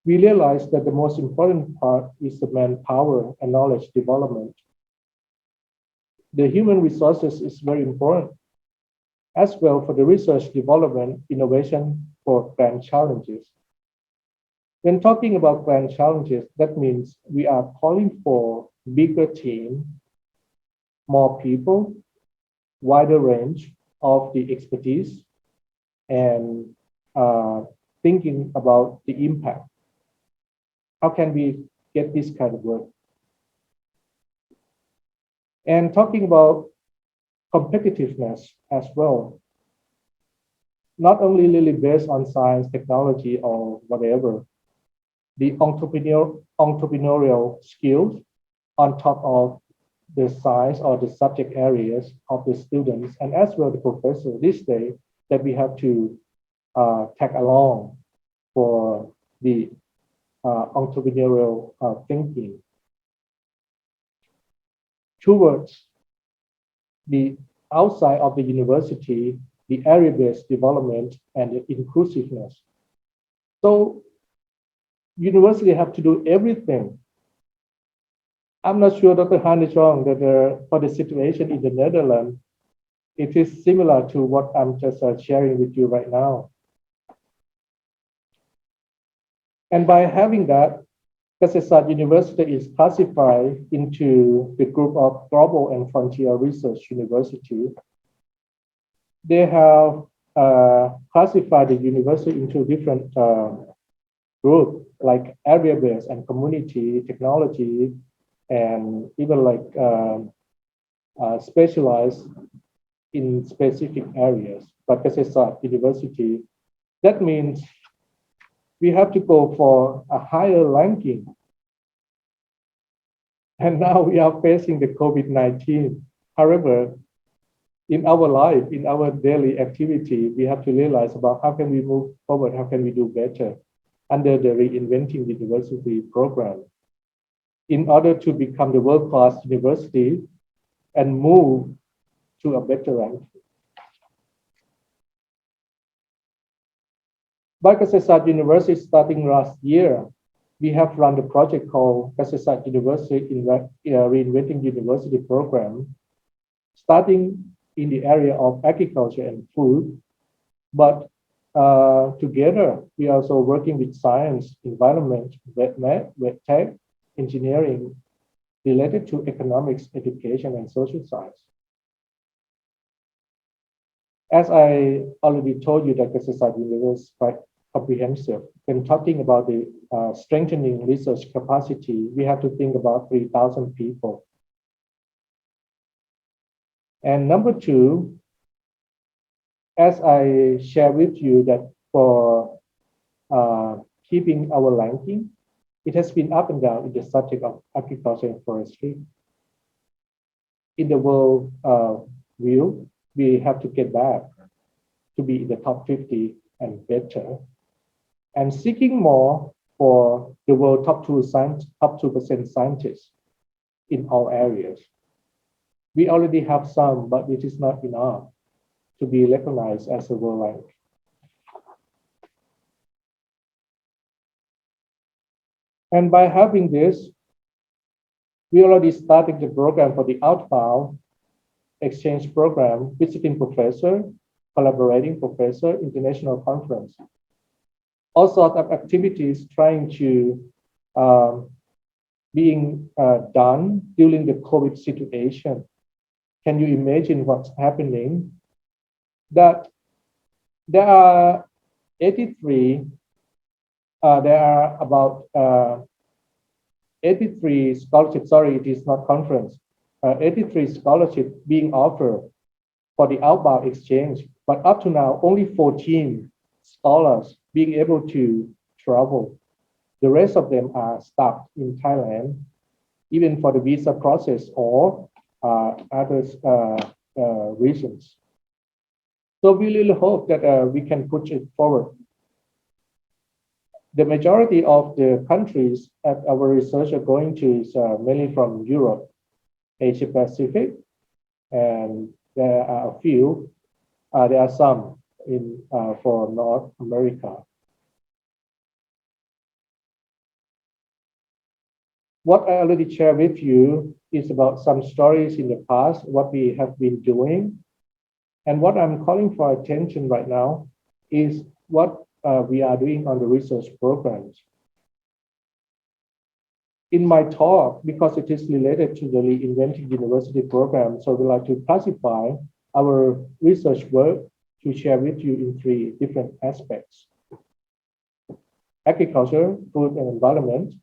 we realized that the most important part is the manpower and knowledge development. The human resources is very important, as well for the research development, innovation for grand challenges. When talking about grand challenges, that means we are calling for bigger team, more people, wider range of the expertise, and thinking about the impact. How can we get this kind of work? And talking about competitiveness as well, not only really based on science, technology, or whatever, the entrepreneurial skills on top of the science or the subject areas of the students, and as well the professor this day, that we have to tag along for the entrepreneurial thinking towards the outside of the university, the area-based development and the inclusiveness. So university have to do everything. I'm not sure, Dr. Han is wrong, that for the situation in the Netherlands, it is similar to what I'm just sharing with you right now. And by having that, Kasetsart University is classified into the group of Global and Frontier Research University. They have classified the university into different groups, like area-based and community, technology, and even like specialized in specific areas. But Kasetsart University, that means we have to go for a higher ranking. And now we are facing the COVID-19. However, in our life, in our daily activity, we have to realize about how can we move forward, how can we do better under the Reinventing University program in order to become the world-class university and move to a better ranking. By Kasetsart University, starting last year, we have run the project called Kasetsart University in Reinventing University program, starting in the area of agriculture and food. But together, we are also working with science, environment, web tech, engineering, related to economics, education, and social science. As I already told you, that Kasetsart University is quite comprehensive. When talking about the strengthening research capacity, we have to think about 3,000 people. And number two, as I share with you that for keeping our ranking, it has been up and down in the subject of agriculture and forestry. In the world view, we have to get back to be in the top 50 and better, and seeking more for the world top 2% scientists in all areas. We already have some, but it is not enough to be recognized as a world rank. And by having this, we already started the program for the outbound exchange program, visiting professor, collaborating professor, international conference. All sorts of activities trying to being done during the COVID situation. Can you imagine what's happening? That there are 83, there are about 83 scholarships, sorry, it is not conference, 83 scholarships being offered for the outbound exchange, but up to now, only 14 scholars being able to travel. The rest of them are stuck in Thailand, even for the visa process or other reasons. So we really hope that we can push it forward. The majority of the countries that our research are going to is mainly from Europe, Asia Pacific, and there are a few, there are some in for North America. What I already shared with you is about some stories in the past, what we have been doing. And what I'm calling for attention right now is what we are doing on the research programs. In my talk, because it is related to the Reinventing University program, so we'd like to classify our research work to share with you in 3 different aspects: agriculture, food and environment,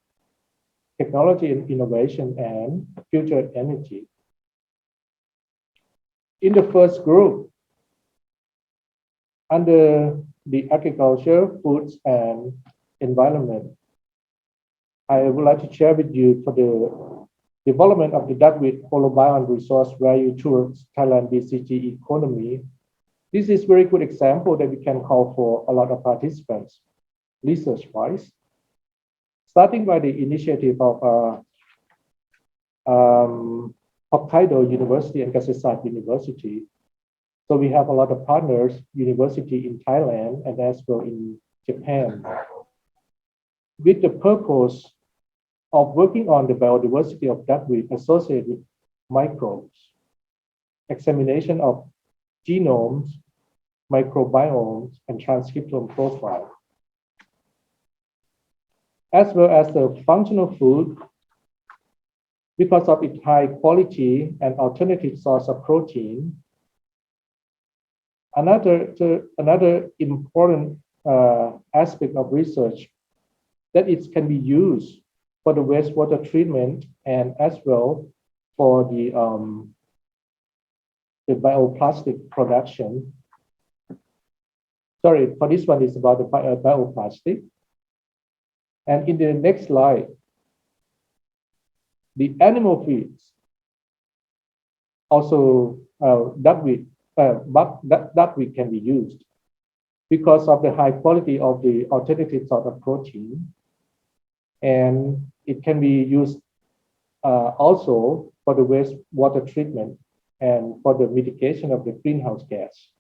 technology and innovation, and future energy. In the first group, under the agriculture, foods, and environment, I would like to share with you for the development of the duckweed holobiome resource value towards Thailand BCG economy. This is very good example that we can call for a lot of participants, research-wise. Starting by the initiative of Hokkaido University and Kasetsart University. So we have a lot of partners, university in Thailand and as well in Japan, with the purpose of working on the biodiversity of duckweed associated with microbes, examination of genomes, microbiomes, and transcriptome profile, as well as the functional food because of its high quality and alternative source of protein. Another important aspect of research that it can be used for the wastewater treatment and as well for the bioplastic production. Sorry, for this one is about the bioplastic. And in the next slide, the animal feeds, also duckweed can be used because of the high quality of the alternative sort of protein. And it can be used also for the wastewater treatment and for the mitigation of the greenhouse gas.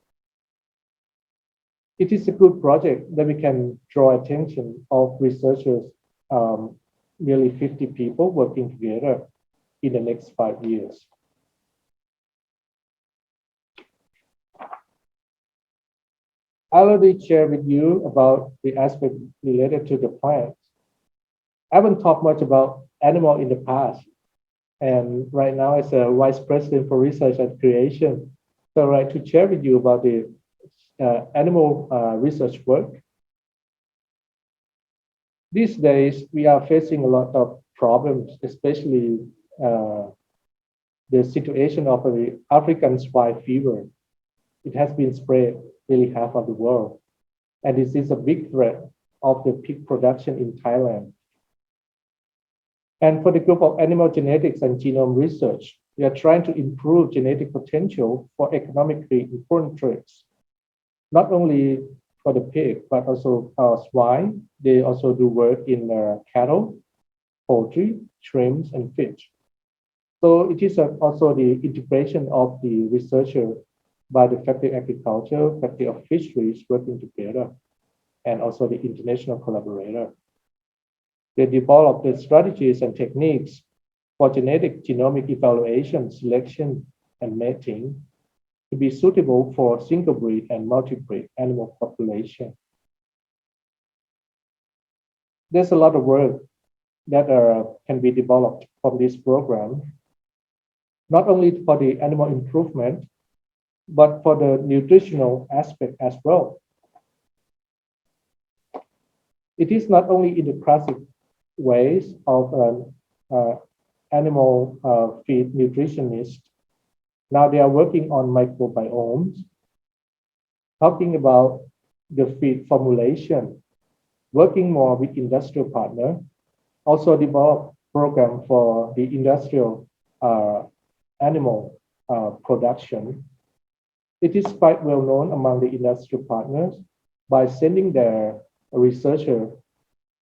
It is a good project that we can draw attention of researchers, nearly 50 people working together in the next 5 years. I already shared with you about the aspect related to the plants. I haven't talked much about animal in the past. And right now as a vice president for research and creation, so I'd like to share with you about the animal research work. These days, we are facing a lot of problems, especially the situation of the African swine fever. It has been spread nearly half of the world. And this is a big threat of the pig production in Thailand. And for the group of animal genetics and genome research, we are trying to improve genetic potential for economically important traits, not only for the pig, but also swine. They also do work in cattle, poultry, shrimps, and fish. So it is also the integration of the researcher by the Faculty of Agriculture, Faculty of Fisheries working together, and also the international collaborator. They develop the strategies and techniques for genetic genomic evaluation, selection, and mating to be suitable for single breed and multi-breed animal population. There's a lot of work that can be developed from this program, not only for the animal improvement, but for the nutritional aspect as well. It is not only in the classic ways of animal feed nutritionists. Now they are working on microbiomes, talking about the feed formulation, working more with industrial partner, also develop program for the industrial animal production. It is quite well known among the industrial partners by sending their researcher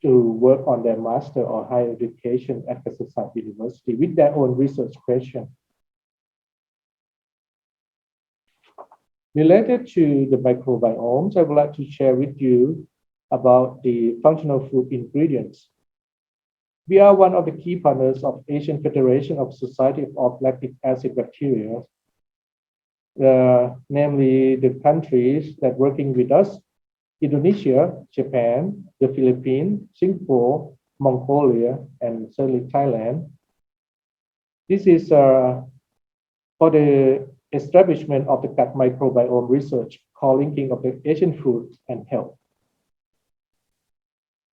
to work on their master or higher education at Kasetsart University with their own research question. Related to the microbiomes, I would like to share with you about the functional food ingredients. We are one of the key partners of Asian Federation of Society of Lactic Acid Bacteria, namely the countries that working with us: Indonesia, Japan, the Philippines, Singapore, Mongolia, and certainly Thailand. This is for the establishment of the gut microbiome research co-linking of the Asian food and health.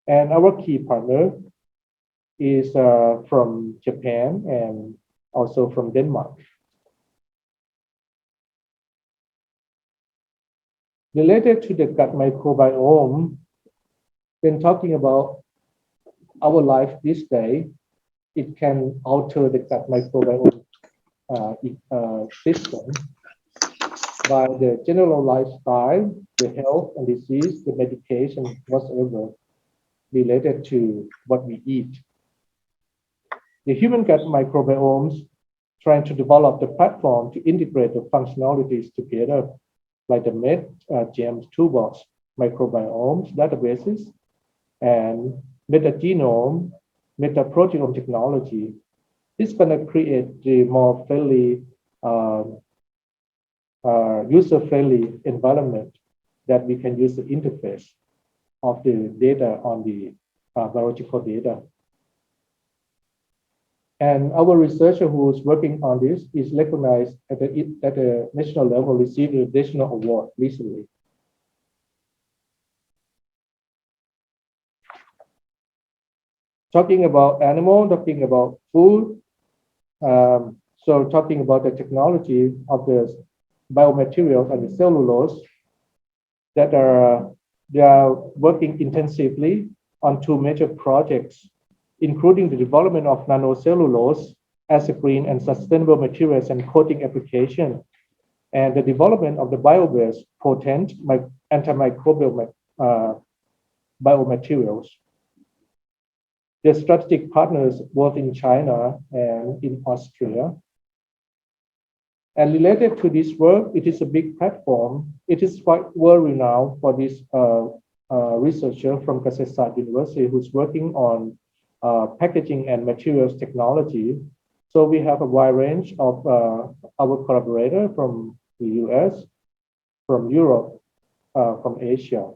And our key partner is from Japan and also from Denmark. Related to the gut microbiome, when talking about our life this day, it can alter the gut microbiome system by the general lifestyle, the health and disease, the medication, whatsoever related to what we eat. The human gut microbiomes trying to develop the platform to integrate the functionalities together, like the GM's toolbox microbiomes databases and metagenome, metaproteome technology. This is going to create the more friendly, user-friendly environment that we can use the interface of the data on the biological data. And our researcher who is working on this is recognized at the national level, received a national award recently. Talking about animal, talking about food, so talking about the technology of the biomaterials and the cellulose that they are working intensively on two major projects, including the development of nanocellulose as a green and sustainable materials and coating application, and the development of the bio-based potent antimicrobial biomaterials. The strategic partners both in China and in Austria. And related to this work, it is a big platform. It is quite well renowned for this researcher from Kasetsart University who's working on packaging and materials technology. So we have a wide range of our collaborator from the US, from Europe, from Asia.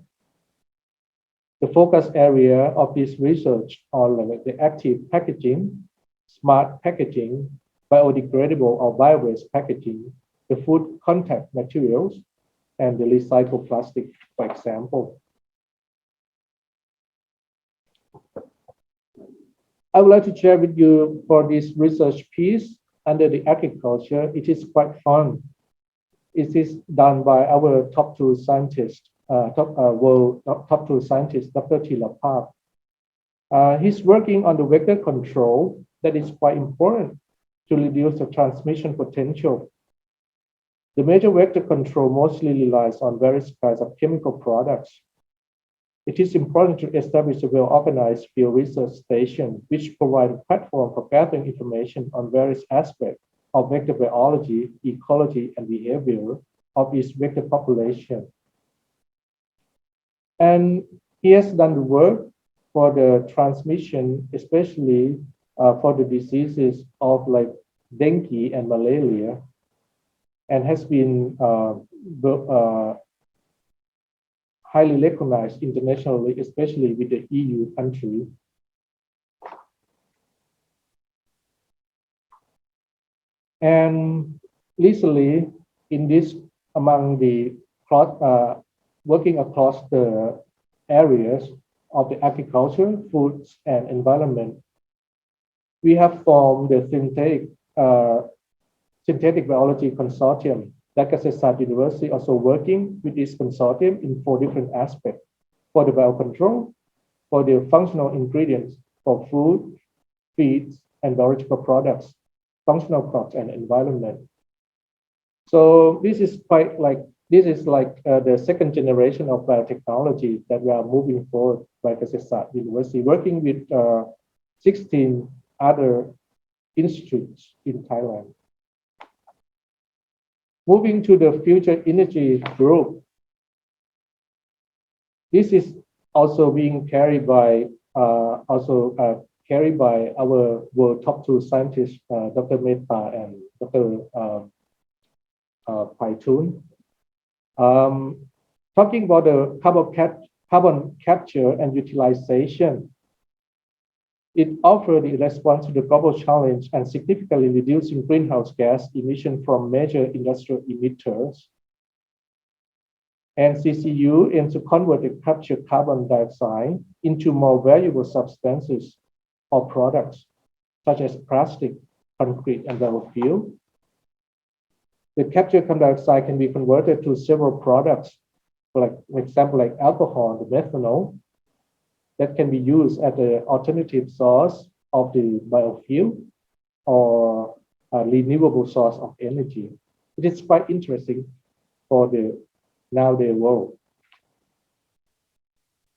The focus area of this research are like the active packaging, smart packaging, biodegradable or bio-based packaging, the food contact materials, and the recycled plastic, for example. I would like to share with you for this research piece under the agriculture. It is quite fun. It is done by our top two scientists, top two scientist, Dr. Thilapap. He's working on the vector control that is quite important to reduce the transmission potential. The major vector control mostly relies on various kinds of chemical products. It is important to establish a well-organized field research station which provide a platform for gathering information on various aspects of vector biology, ecology, and behavior of its vector population. And he has done the work for the transmission, especially for the diseases of like dengue and malaria, and has been highly recognized internationally, especially with the EU country. And recently, in this, among the working across the areas of the agriculture, foods, and environment, we have formed the synthetic biology consortium. Like State University also working with this consortium in 4 different aspects: for the biocontrol, for the functional ingredients, for food, feeds, and biological products, functional crops, and environment. So this is quite like the second generation of biotechnology that we are moving forward by State University, working with 16 other institutes in Thailand. Moving to the future energy group, this is also being carried by our world top 2 scientists, Dr. Mehta and Dr. Paitun. Talking about the carbon capture and utilization, it offers the response to the global challenge and significantly reducing greenhouse gas emission from major industrial emitters. And CCU aims to convert the captured carbon dioxide into more valuable substances or products, such as plastic, concrete, and biofuel. The captured carbon dioxide can be converted to several products, like, for example, like alcohol, the methanol, that can be used as an alternative source of the biofuel or a renewable source of energy. It is quite interesting for the nowadays world.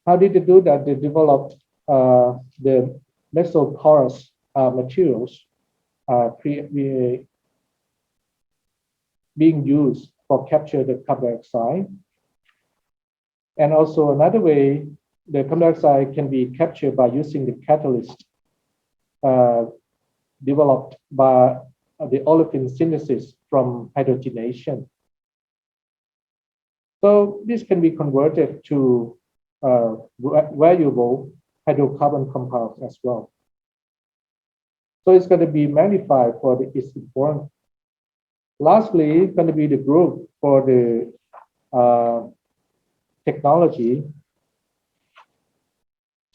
How did they do that? They developed the mesoporous materials being used for capture the carbon dioxide. And also another way, the carbon dioxide can be captured by using the catalyst developed by the olefin synthesis from hydrogenation. So this can be converted to valuable hydrocarbon compounds as well. So it's going to be magnified for its importance. Lastly, it's going to be the group for the technology.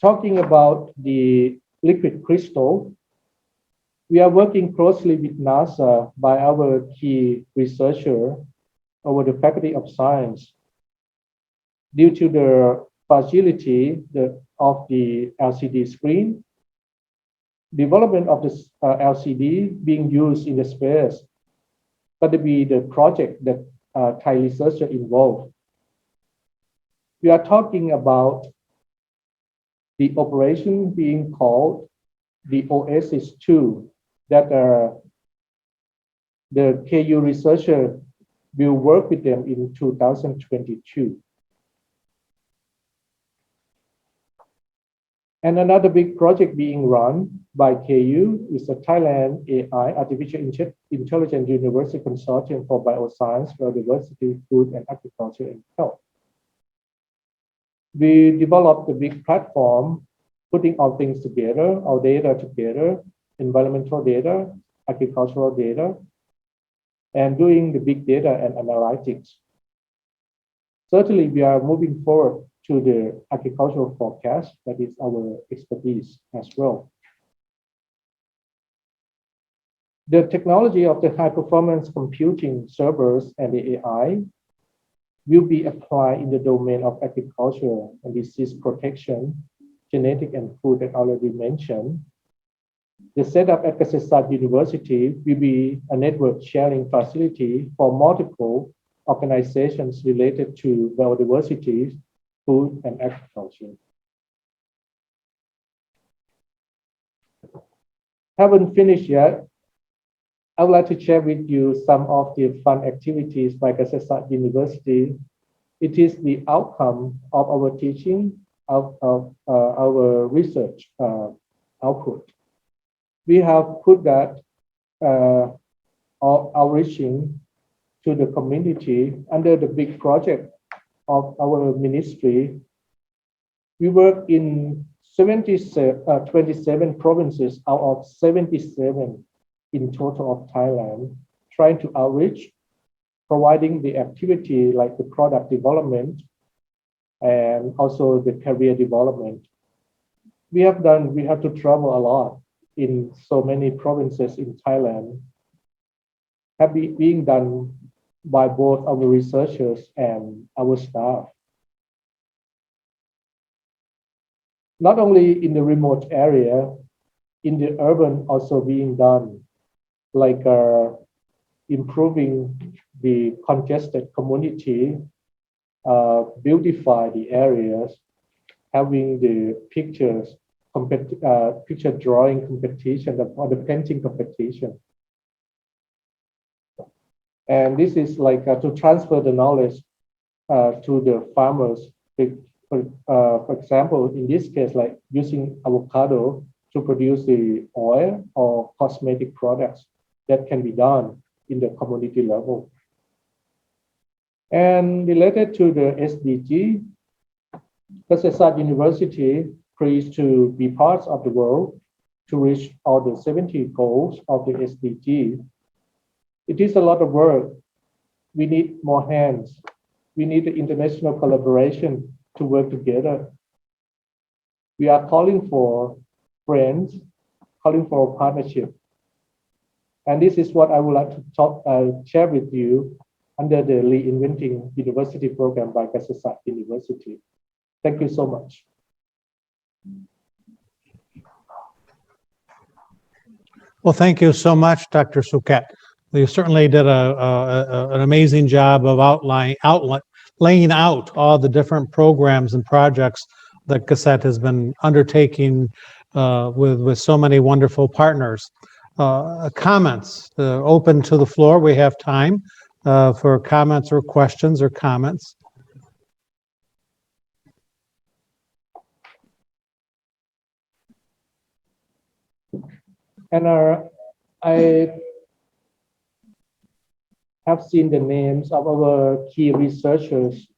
Talking about the liquid crystal, we are working closely with NASA by our key researcher over the Faculty of Science. Due to the fragility of the LCD screen, development of this LCD being used in the space got to be the project that Thai researchers involved. We are talking about the operation being called the Oasis 2 that the KU researcher will work with them in 2022. And another big project being run by KU is the Thailand AI Artificial Intelligence University Consortium for Bioscience, Biodiversity, Food and Agriculture and Health. We developed a big platform, putting all things together, our data together, environmental data, agricultural data, and doing the big data and analytics. Certainly, we are moving forward to the agricultural forecast. That is our expertise as well. The technology of the high performance computing servers and the AI will be applied in the domain of agriculture and disease protection, genetic and food that I already mentioned. The setup at State University will be a network sharing facility for multiple organizations related to biodiversity food and agriculture. Haven't finished yet. I would like to share with you some of the fun activities by Kasetsat University. It is the outcome of our teaching, of our research output. We have put that outreaching to the community under the big project of our ministry. We work in 27 provinces out of 77 in total of Thailand, trying to outreach, providing the activity like the product development and also the career development. We have to travel a lot in so many provinces in Thailand, being done by both our researchers and our staff. Not only in the remote area, in the urban also being done, like improving the congested community, beautify the areas, having the picture drawing competition or the painting competition. And this is like to transfer the knowledge to the farmers. For example, in this case, like using avocado to produce the oil or cosmetic products that can be done in the community level. And related to the SDG, Kasetsat University pleased to be part of the world to reach all the 70 goals of the SDG. It is a lot of work. We need more hands. We need the international collaboration to work together. We are calling for friends, calling for a partnership. And this is what I would like to share with you under the Reinventing University program by Kasetsat University. Thank you so much. Well, thank you so much, Dr. Suket. You certainly did an amazing job of laying out all the different programs and projects that Kaset has been undertaking with so many wonderful partners. Comments, open to the floor. We have time for comments or questions or comments. And I have seen the names of our key researchers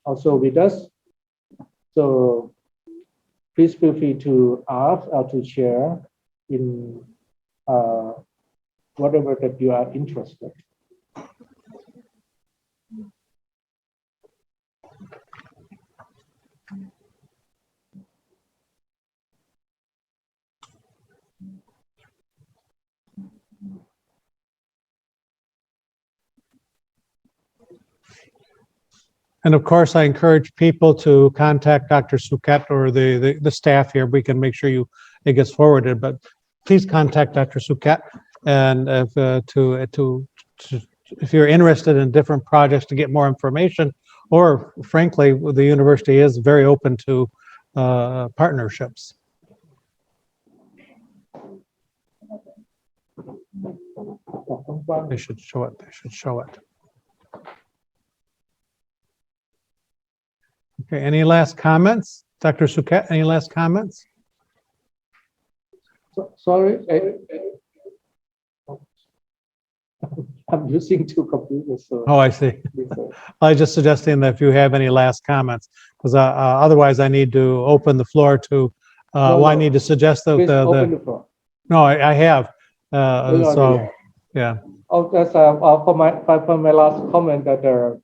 also with us. So please feel free to ask or to share in whatever that you are interested. And of course, I encourage people to contact Dr. Suket or the staff here. We can make sure it gets forwarded, but please contact Dr. Suket. And if you're interested in different projects to get more information, or frankly, the university is very open to partnerships. They should show it. They should show it. Okay, any last comments? Dr. Suket, any last comments? Sorry, I'm using two computers. So Oh, I see. I was just suggesting that if you have any last comments, because otherwise I need to open the floor to, I need to suggest that open the floor. No, I have. So, yeah. Oh, that's for my last comment that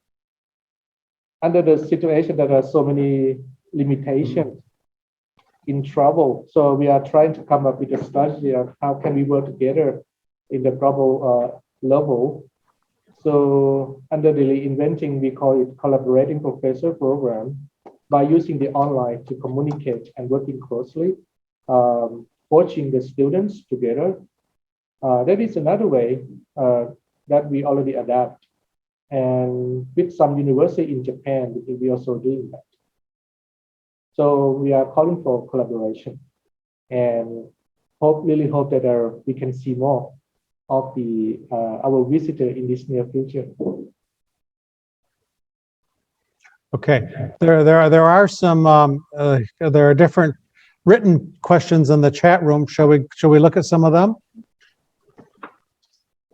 under the situation that there are so many limitations in travel. So we are trying to come up with a strategy of how can we work together in the global level. So under the Reinventing, we call it Collaborating Professor Program by using the online to communicate and working closely, coaching the students together. That is another way that we already adapt. And with some university in Japan, we also doing that. So we are calling for collaboration and really hope that we can see more of our visitor in this near future. Okay, there are some there are different written questions in the chat room. Shall we look at some of them?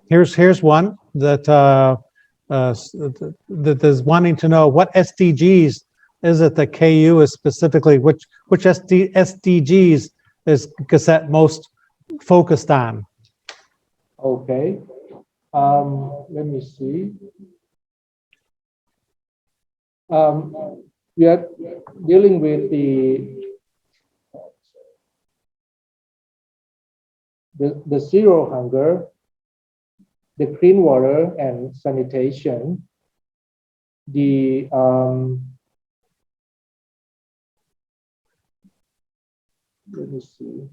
Here's one that that is wanting to know what SDGs is it that KU is specifically, which SDGs is Cassette most focused on? Okay, let me see. We are dealing with the zero hunger, the clean water and sanitation, the let me see.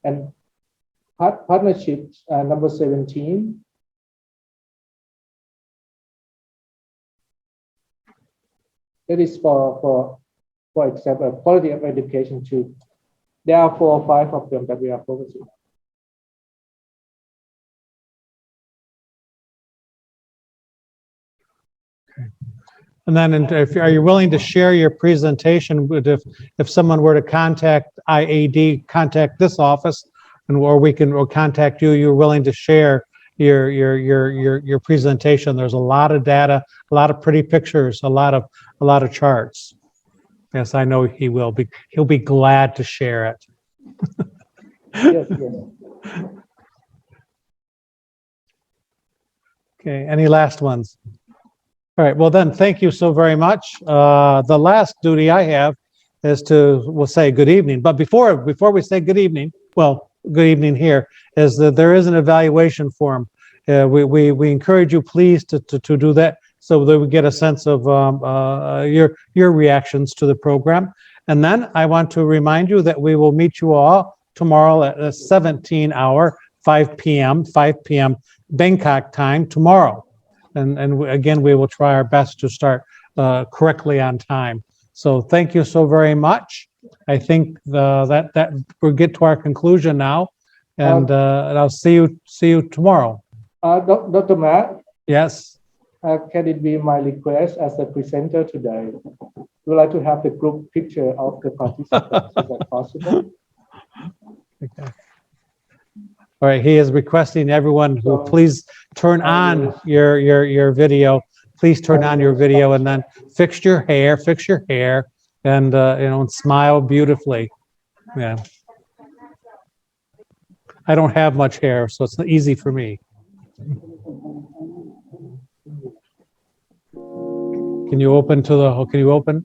And partnership number 17. That is for example, quality of education too. There are 4 or 5 of them that we are focusing on. And then, are you willing to share your presentation? If someone were to contact IAD, contact this office, and or we can contact you. You're willing to share your presentation. There's a lot of data, a lot of pretty pictures, a lot of charts. Yes, I know he will be. He'll be glad to share it. Yes, yes. Okay. Any last ones? All right, well then, thank you so very much. The last duty I have is we'll say good evening. But before we say good evening, well, good evening here, is that there is an evaluation form. We encourage you, please, to do that so that we get a sense of your reactions to the program. And then I want to remind you that we will meet you all tomorrow at a 17 hour, 5 p.m. Bangkok time tomorrow. And again, we will try our best to start correctly on time. So thank you so very much. I think that we'll get to our conclusion now, and I'll see you tomorrow. Dr. Matt? Yes. Can it be my request as a presenter today? We would like to have the group picture of the participants. Is that possible? Okay. All right, he is requesting everyone who please turn on your video. Please turn on your video and then fix your hair, and and smile beautifully. Yeah. I don't have much hair, so it's easy for me. Can you open Can you open?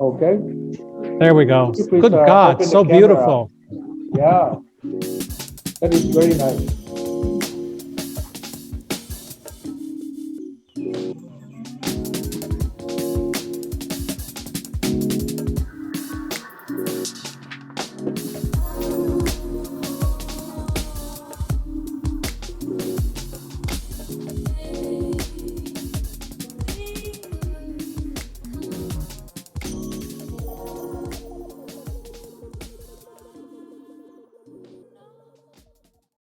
Okay. There we go. Please, Good God, open the so camera. beautiful. Yeah, that is very nice.